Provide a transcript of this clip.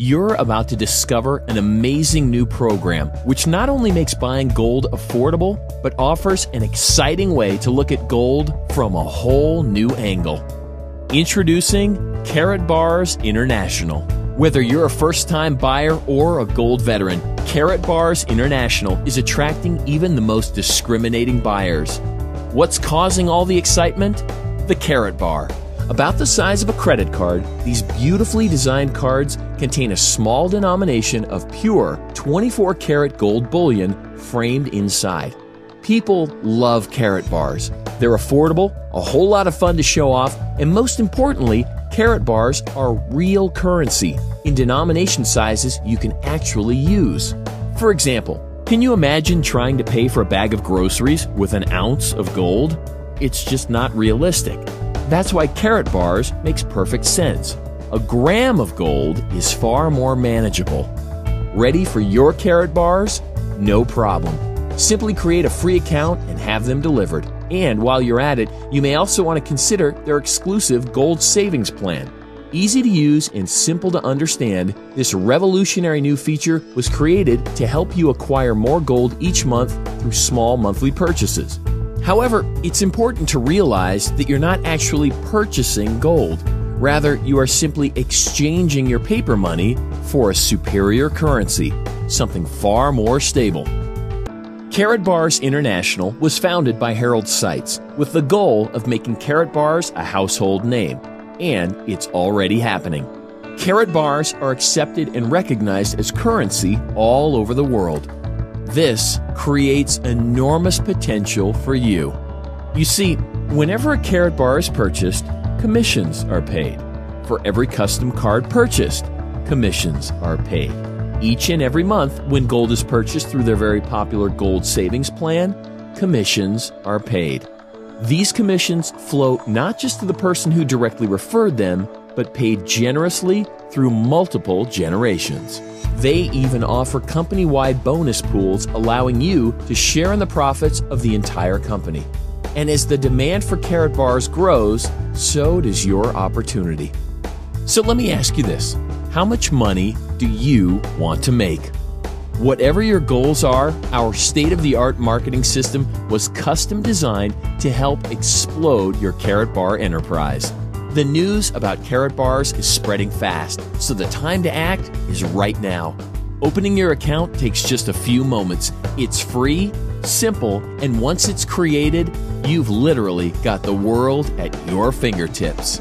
You're about to discover an amazing new program which not only makes buying gold affordable, but offers an exciting way to look at gold from a whole new angle. Introducing Karatbars International. Whether you're a first-time buyer or a gold veteran, Karatbars International is attracting even the most discriminating buyers. What's causing all the excitement? The Karatbar. About the size of a credit card, these beautifully designed cards contain a small denomination of pure 24-karat gold bullion framed inside. People love Karatbars. They're affordable, a whole lot of fun to show off, and most importantly, Karatbars are real currency in denomination sizes you can actually use. For example, can you imagine trying to pay for a bag of groceries with an ounce of gold? It's just not realistic. That's why Karatbars makes perfect sense. A gram of gold is far more manageable. Ready for your Karatbars? No problem. Simply create a free account and have them delivered. And while you're at it, you may also want to consider their exclusive Gold Savings Plan. Easy to use and simple to understand, this revolutionary new feature was created to help you acquire more gold each month through small monthly purchases. However, it's important to realize that you're not actually purchasing gold. Rather, you are simply exchanging your paper money for a superior currency, something far more stable. Karatbars International was founded by Harold Seitz with the goal of making Karatbars a household name, and it's already happening. Karatbars are accepted and recognized as currency all over the world. This creates enormous potential for you. You see, whenever a Karatbar is purchased, commissions are paid. For every custom card purchased, commissions are paid. Each and every month, when gold is purchased through their very popular Gold Savings Plan, commissions are paid. These commissions flow not just to the person who directly referred them, but paid generously through multiple generations. They even offer company-wide bonus pools allowing you to share in the profits of the entire company. And as the demand for Karatbars grows, so does your opportunity. So let me ask you this. How much money do you want to make? Whatever your goals are, our state-of-the-art marketing system was custom designed to help explode your Karatbar enterprise. The news about Karatbars is spreading fast, so the time to act is right now. Opening your account takes just a few moments. It's free, simple, and once it's created, you've literally got the world at your fingertips.